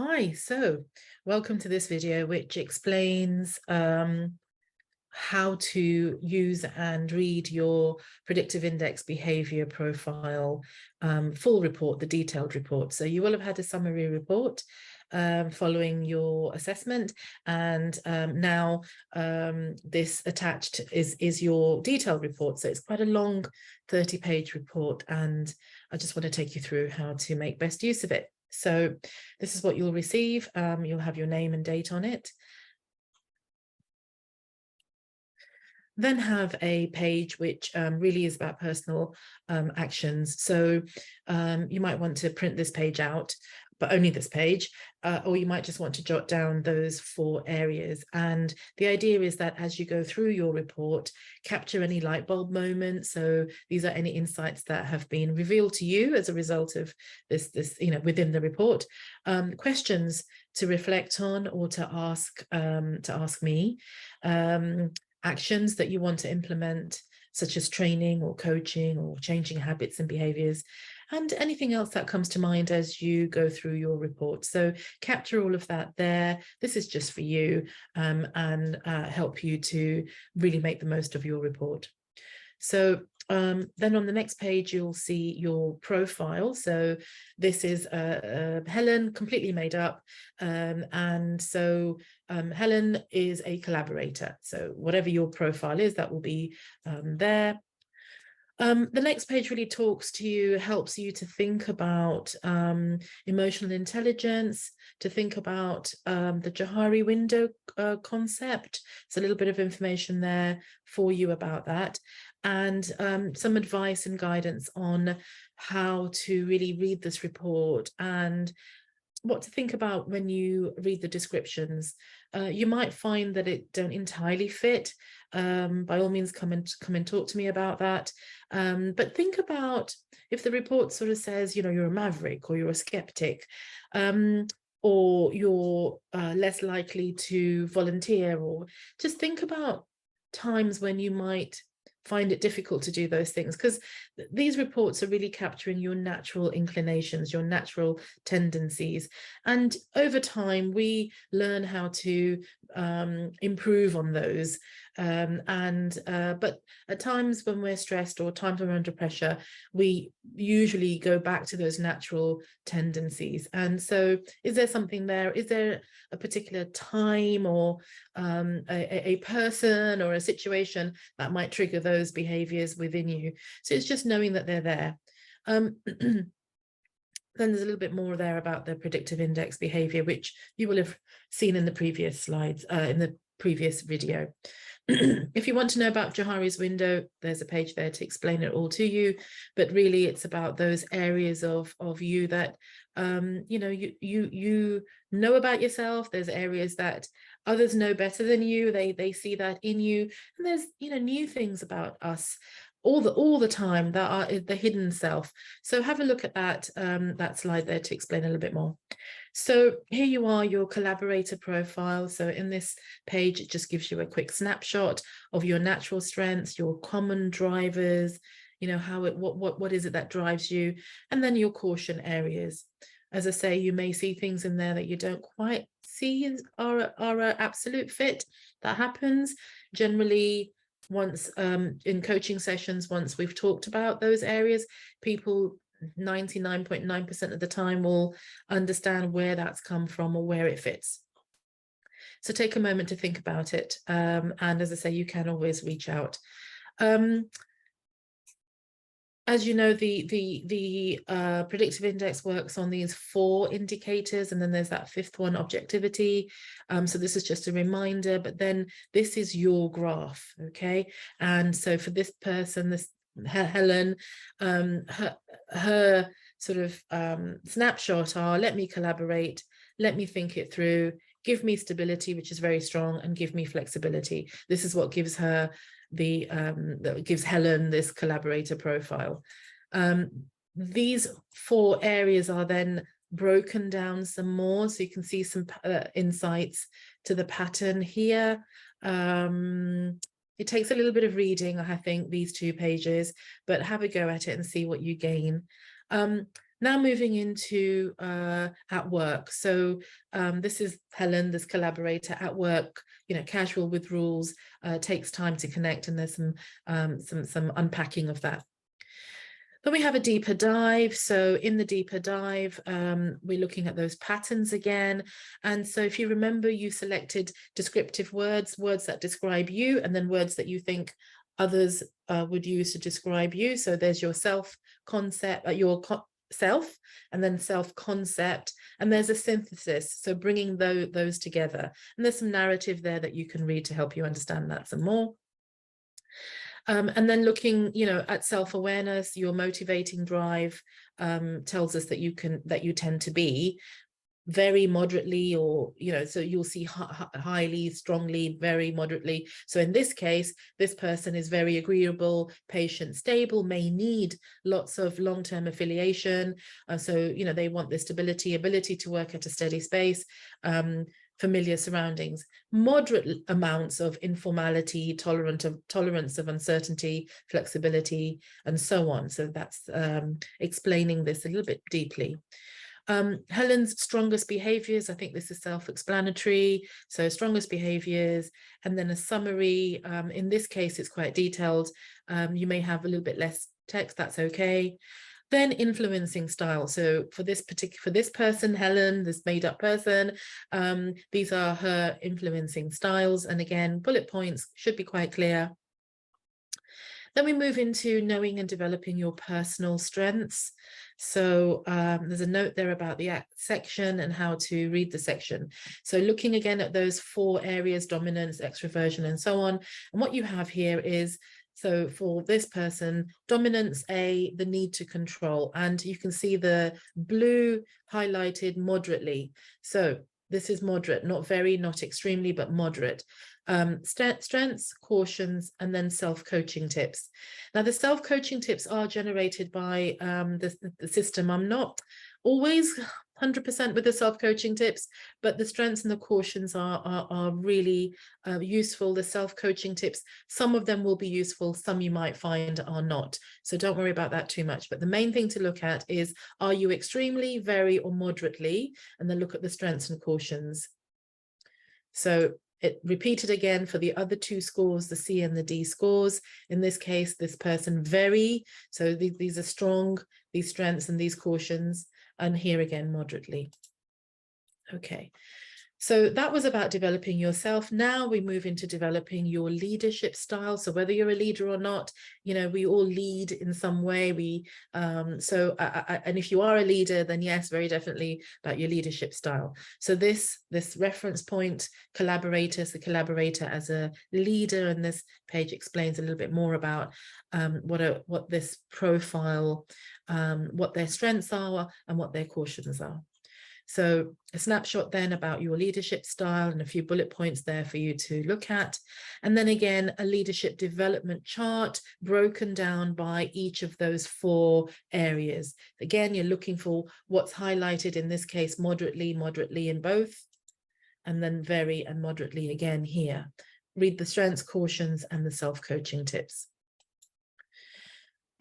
Hi, so welcome to this video, which explains how to use and read your predictive index behavior profile full report, the detailed report. So you will have had a summary report following your assessment, and now this attached is your detailed report. So it's quite a long 30-page report, and I just want to take you through how to make best use of it. So this is what you'll receive. You'll have your name and date on it. Then have a page which really is about personal actions. So you might want to print this page out, but only this page, or you might just want to jot down those 4 areas. And the idea is that as you go through your report, capture any light bulb moments. So these are any insights that have been revealed to you as a result of this within the report, questions to reflect on or to ask me, actions that you want to implement, such as training or coaching or changing habits and behaviors, and anything else that comes to mind as you go through your report. So capture all of that there. This is just for you and help you to really make the most of your report. So then on the next page, you'll see your profile. So this is Helen, completely made up. And so Helen is a collaborator. So whatever your profile is, that will be there. The next page really talks to you, helps you to think about emotional intelligence, to think about the Johari window concept. It's a little bit of information there for you about that, and some advice and guidance on how to really read this report and what to think about when you read the descriptions. You might find that it don't entirely fit. By all means, come and talk to me about that. But think about if the report sort of says, you're a maverick or you're a skeptic, or you're less likely to volunteer, or just think about times when you might find it difficult to do those things, because these reports are really capturing your natural inclinations, your natural tendencies, and over time we learn how to improve on those, but at times when we're stressed or times when we're under pressure, we usually go back to those natural tendencies. And so is there something there? Is there a particular time or a person or a situation that might trigger those behaviors within you? So it's just knowing that they're there. Then there's a little bit more there about the predictive index behavior, which you will have seen in the previous slides, in the previous video. If you want to know about Johari's window, there's a page there to explain it all to you. But really, it's about those areas of you that you know about yourself. There's areas that others know better than you. They see that in you, and there's new things about us all the time that are the hidden self. So have a look at that slide there to explain a little bit more. So here you are, your collaborator profile. So in this page, it just gives you a quick snapshot of your natural strengths, your common drivers, what is it that drives you, and then your caution areas. As I say, you may see things in there that you don't quite see are an absolute fit. That happens generally. Once in coaching sessions, once we've talked about those areas, people 99.9% of the time will understand where that's come from or where it fits. So take a moment to think about it. And as I say, you can always reach out. As you know, the predictive index works on these 4 indicators, and then there's that 5th one, objectivity. So this is just a reminder, but then this is your graph, okay? And so for this person, Helen, her sort of snapshot are: let me collaborate, let me think it through, give me stability, which is very strong, and give me flexibility. This is what gives her that gives Helen this collaborator profile. These 4 areas are then broken down some more, so you can see some insights to the pattern here. It takes a little bit of reading, I think, these 2 pages, but have a go at it and see what you gain. Now moving into at work. So this is Helen, this collaborator at work, you know, casual with rules, takes time to connect, and there's some unpacking of that. Then we have a deeper dive. So in the deeper dive, we're looking at those patterns again. And so if you remember, you selected descriptive words, words that describe you, and then words that you think others would use to describe you. So there's your self concept, self, and then self concept, and there's a synthesis, so bringing those together, and there's some narrative there that you can read to help you understand that some more. And then looking, you know, at self-awareness, your motivating drive tells us that you tend to be very moderately, or, you know, so you'll see highly, strongly, very moderately. So in this case, this person is very agreeable, patient, stable, may need lots of long-term affiliation. So, you know, they want the stability, ability to work at a steady space, familiar surroundings, moderate amounts of informality, tolerance of uncertainty, flexibility, and so on. So that's explaining this a little bit deeply. Helen's strongest behaviors, I think this is self-explanatory. So strongest behaviors, and then a summary. In this case, it's quite detailed. You may have a little bit less text, that's okay. Then influencing style. So for this person, Helen, this made-up person, these are her influencing styles. And again, bullet points should be quite clear. Then we move into knowing and developing your personal strengths. So there's a note there about the section and how to read the section. So looking again at those 4 areas, dominance, extroversion, and so on. And what you have here is, so for this person, dominance, the need to control, and you can see the blue highlighted moderately. So this is moderate, not very, not extremely, but moderate. Strengths, cautions, and then self-coaching tips. Now, the self-coaching tips are generated by the system. I'm not always 100% with the self-coaching tips, but the strengths and the cautions are really useful. The self-coaching tips, some of them will be useful, some you might find are not. So don't worry about that too much. But the main thing to look at is, are you extremely, very, or moderately? And then look at the strengths and cautions. So it repeated again for the other 2 scores, the C and the D scores. In this case, this person very, so these are strong, these strengths and these cautions, and here again, moderately. Okay. So that was about developing yourself. Now we move into developing your leadership style. So whether you're a leader or not, you know, we all lead in some way. And if you are a leader, then yes, very definitely about your leadership style. So this reference point, collaborators, the collaborator as a leader, and this page explains a little bit more about what this profile, what their strengths are and what their cautions are. So a snapshot then about your leadership style and a few bullet points there for you to look at. And then again, a leadership development chart broken down by each of those 4 areas. Again, you're looking for what's highlighted, in this case, moderately in both, and then very and moderately again here. Read the strengths, cautions, and the self-coaching tips.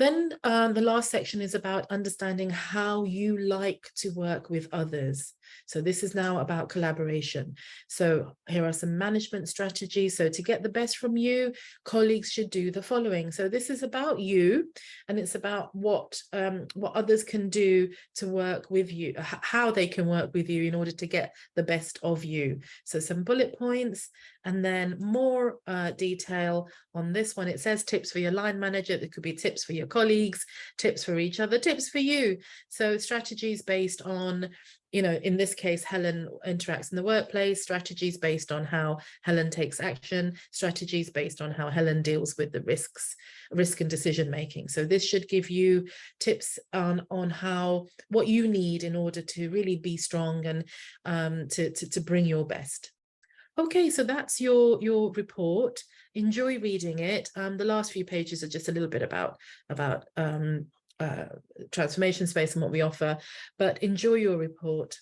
Then the last section is about understanding how you like to work with others. So this is now about collaboration. So here are some management strategies. So to get the best from you, colleagues should do the following. So this is about you, and it's about what others can do to work with you, how they can work with you in order to get the best of you. So some bullet points, and then more detail on this one. It says tips for your line manager. There could be tips for your colleagues, tips for each other, tips for you. So strategies based on, you know, in this case, Helen interacts in the workplace, strategies based on how Helen takes action, strategies based on how Helen deals with the risk and decision making. So this should give you tips on what you need in order to really be strong and to bring your best. Okay, so that's your report. Enjoy reading it. The last few pages are just a little bit about transformation space and what we offer, but enjoy your report.